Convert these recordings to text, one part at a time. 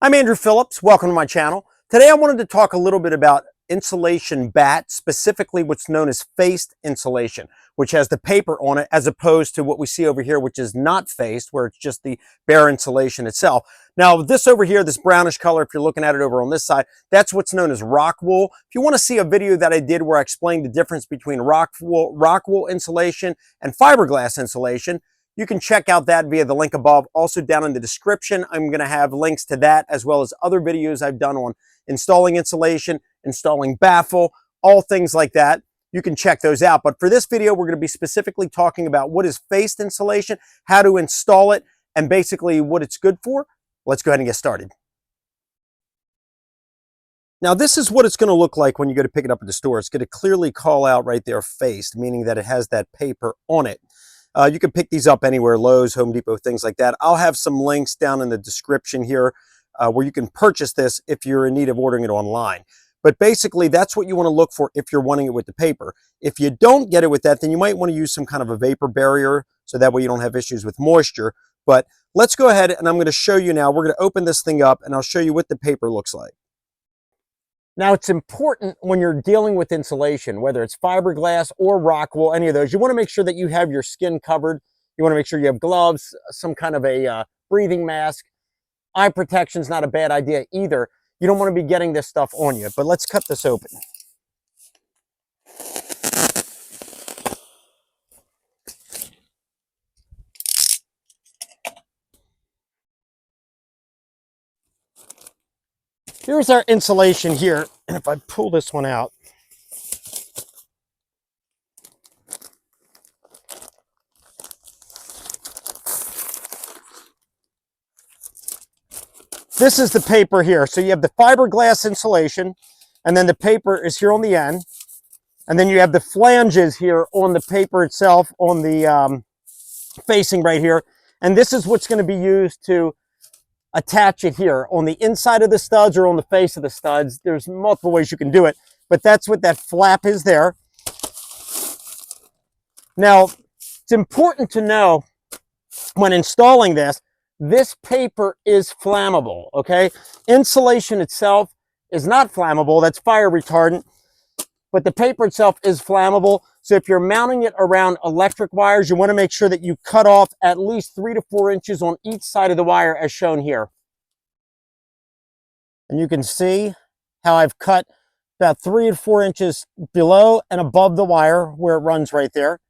I'm Andrew Phillips. Welcome to my channel. Today I wanted to talk a little bit about insulation batt, specifically what's known as faced insulation, which has the paper on it as opposed to what we see over here, which is not faced, where it's just the bare insulation itself. Now this over here, this brownish color, if you're looking at it over on this side, that's what's known as rock wool. If you want to see a video that I did where I explained the difference between rock wool insulation and fiberglass insulation, you can check out that via the link above. Also down in the description, I'm going to have links to that as well as other videos I've done on installing insulation, installing baffle, all things like that. You can check those out. But for this video, we're going to be specifically talking about what is faced insulation, how to install it, and basically what it's good for. Let's go ahead and get started. Now this is what it's going to look like when you go to pick it up at the store. It's going to clearly call out right there faced, meaning that it has that paper on it. You can pick these up anywhere, Lowe's, Home Depot, things like that. I'll have some links down in the description here where you can purchase this if you're in need of ordering it online. But basically, that's what you want to look for if you're wanting it with the paper. If you don't get it with that, then you might want to use some kind of a vapor barrier, so that way you don't have issues with moisture. But let's go ahead and I'm going to show you now. We're going to open this thing up and I'll show you what the paper looks like. Now, it's important when you're dealing with insulation, whether it's fiberglass or rock wool, any of those, you want to make sure that you have your skin covered. You want to make sure you have gloves, some kind of a breathing mask. Eye protection is not a bad idea either. You don't want to be getting this stuff on you. But let's cut this open. Here's our insulation here, and if I pull this one out, this is the paper here. So you have the fiberglass insulation, and then the paper is here on the end, and then you have the flanges here on the paper itself, on the facing right here, and this is what's going to be used to attach it here on the inside of the studs or on the face of the studs. There's multiple ways you can do it, but that's what that flap is there. Now, it's important to know when installing this, this paper is flammable, okay? Insulation itself is not flammable, that's fire retardant, but the paper itself is flammable. So if you're mounting it around electric wires, you want to make sure that you cut off at least 3 to 4 inches on each side of the wire as shown here. And you can see how I've cut about 3 to 4 inches below and above the wire where it runs right there.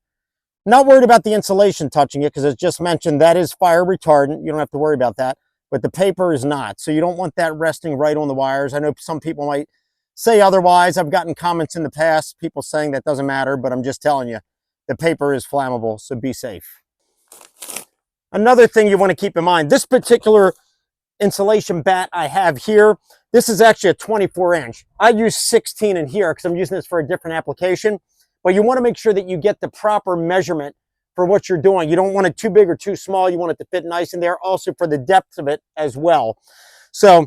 Not worried about the insulation touching it because as just mentioned, that is fire retardant. You don't have to worry about that, but the paper is not. So you don't want that resting right on the wires. I know some people might say otherwise. I've gotten comments in the past, people saying that doesn't matter, but I'm just telling you, the paper is flammable, so be safe. Another thing you want to keep in mind, this particular insulation batt I have here, this is actually a 24-inch. I use 16 in here because I'm using this for a different application, but you want to make sure that you get the proper measurement for what you're doing. You don't want it too big or too small. You want it to fit nice in there, also for the depth of it as well. So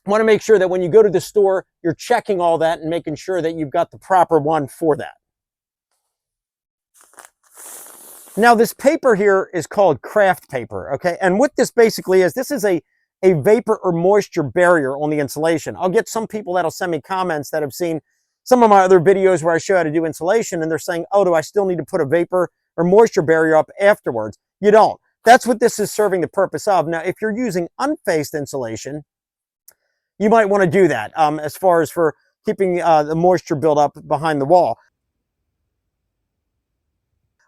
want to make sure that when you go to the store, you're checking all that and making sure that you've got the proper one for that. Now this paper here is called craft paper, okay? And what this basically is, this is a vapor or moisture barrier on the insulation. I'll get some people that'll send me comments that have seen some of my other videos where I show how to do insulation and they're saying, oh, do I still need to put a vapor or moisture barrier up afterwards? You don't. That's what this is serving the purpose of. Now, if you're using unfaced insulation, you might want to do that as far as for keeping the moisture buildup behind the wall.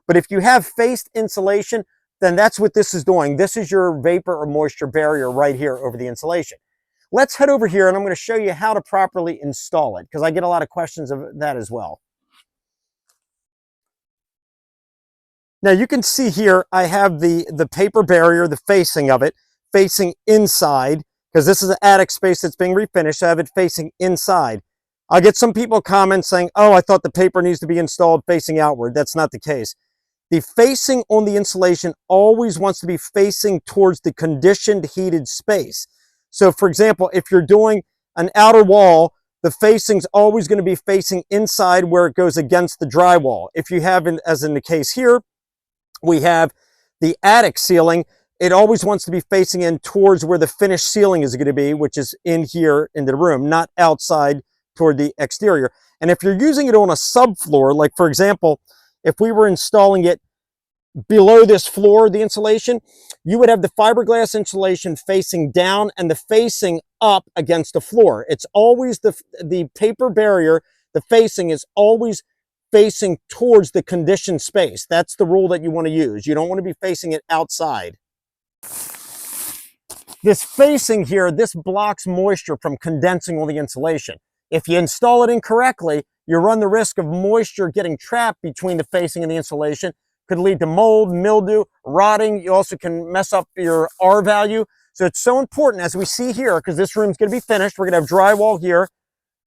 But if you have faced insulation, then that's what this is doing. This is your vapor or moisture barrier right here over the insulation. Let's head over here and I'm going to show you how to properly install it because I get a lot of questions of that as well. Now you can see here I have the paper barrier, the facing of it, facing inside, because this is an attic space that's being refinished, so I have it facing inside. I'll get some people comment saying, oh, I thought the paper needs to be installed facing outward. That's not the case. The facing on the insulation always wants to be facing towards the conditioned heated space. So for example, if you're doing an outer wall, the facing's always going to be facing inside where it goes against the drywall. If you have, as in the case here, we have the attic ceiling it always wants to be facing in towards where the finished ceiling is going to be, which is in here into the room, not outside toward the exterior. And if you're using it on a subfloor, like for example, if we were installing it below this floor, the insulation, you would have the fiberglass insulation facing down and the facing up against the floor. It's always the paper barrier, the facing is always facing towards the conditioned space. That's the rule that you want to use. You don't want to be facing it outside. This facing here, this blocks moisture from condensing on the insulation. If you install it incorrectly, you run the risk of moisture getting trapped between the facing and the insulation. Could lead to mold, mildew, rotting. You also can mess up your R value. So it's so important, as we see here, because this room's going to be finished. We're going to have drywall here.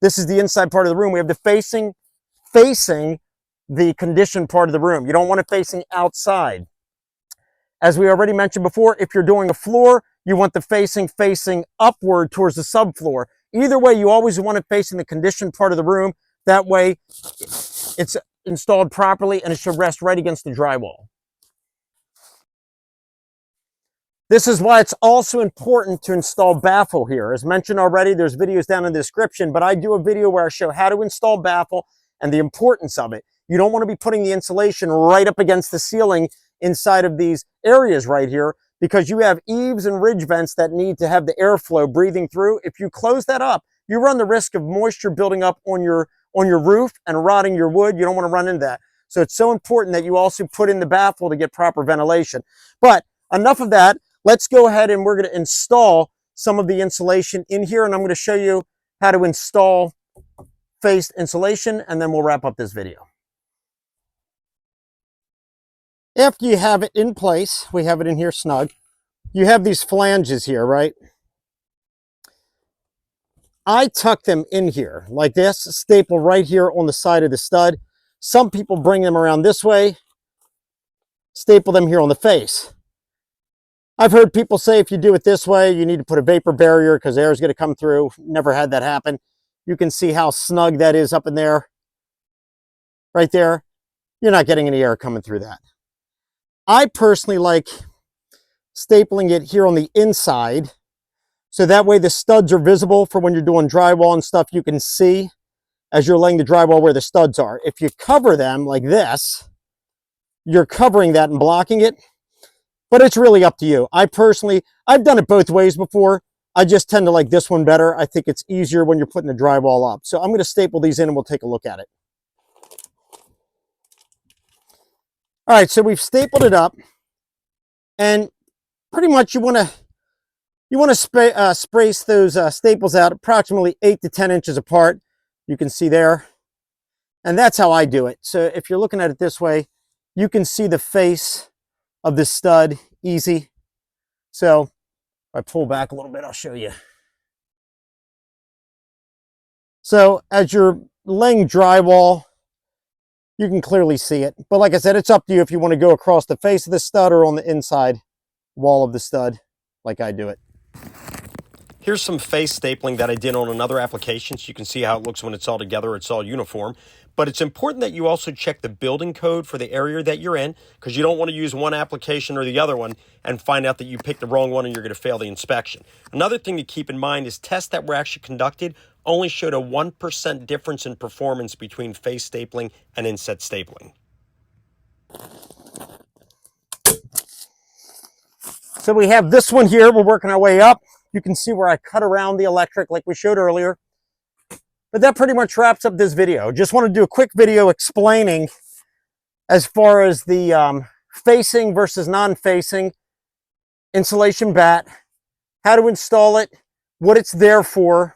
This is the inside part of the room. We have the facing the conditioned part of the room. You don't want it facing outside. As we already mentioned before, if you're doing a floor, you want the facing upward towards the subfloor. Either way, you always want it facing the conditioned part of the room. That way, it's installed properly and it should rest right against the drywall. This is why it's also important to install baffle here. As mentioned already, there's videos down in the description, but I do a video where I show how to install baffle and the importance of it. You don't want to be putting the insulation right up against the ceiling inside of these areas right here, because you have eaves and ridge vents that need to have the airflow breathing through. If you close that up, you run the risk of moisture building up on your roof and rotting your wood. You don't want to run into that. So it's so important that you also put in the baffle to get proper ventilation. But enough of that. Let's go ahead and we're going to install some of the insulation in here, and I'm going to show you how to install faced insulation, and then we'll wrap up this video. After you have it in place, we have it in here snug, you have these flanges here, right? I tuck them in here like this, staple right here on the side of the stud. Some people bring them around this way, staple them here on the face. I've heard people say if you do it this way, you need to put a vapor barrier because air is going to come through. Never had that happen. You can see how snug that is up in there. Right there. You're not getting any air coming through that. I personally like stapling it here on the inside, so that way the studs are visible for when you're doing drywall and stuff. You can see as you're laying the drywall where the studs are. If you cover them like this, you're covering that and blocking it. But it's really up to you. I've done it both ways before. I just tend to like this one better. I think it's easier when you're putting the drywall up. So I'm going to staple these in and we'll take a look at it. All right, so we've stapled it up, and pretty much you want to sprace those staples out approximately 8 to 10 inches apart. You can see there, and that's how I do it. So if you're looking at it this way, you can see the face of the stud easy. So if I pull back a little bit, I'll show you. So as you're laying drywall, you can clearly see it. But like I said, it's up to you if you want to go across the face of the stud or on the inside wall of the stud, like I do it. Here's some face stapling that I did on another application, so you can see how it looks when it's all together. It's all uniform. But it's important that you also check the building code for the area that you're in, because you don't want to use one application or the other one and find out that you picked the wrong one and you're going to fail the inspection. Another thing to keep in mind is tests that were actually conducted only showed a 1% difference in performance between face stapling and inset stapling. So we have this one here. We're working our way up. You can see where I cut around the electric like we showed earlier. But that pretty much wraps up this video. Just want to do a quick video explaining as far as the facing versus non-facing insulation batt, how to install it, what it's there for,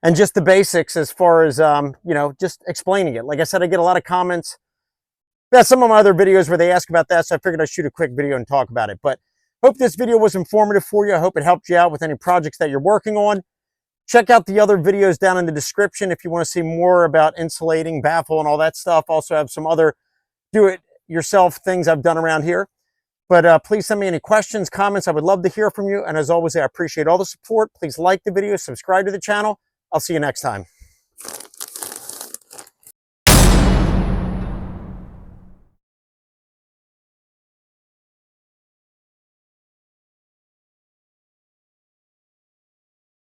and just the basics as far as, just explaining it. Like I said, I get a lot of comments about some of my other videos where they ask about that, so I figured I'd shoot a quick video and talk about it. But hope this video was informative for you. I hope it helped you out with any projects that you're working on. Check out the other videos down in the description if you want to see more about insulating, baffle, and all that stuff. Also have some other do-it-yourself things I've done around here. But please send me any questions, comments. I would love to hear from you. And as always, I appreciate all the support. Please like the video, subscribe to the channel. I'll see you next time.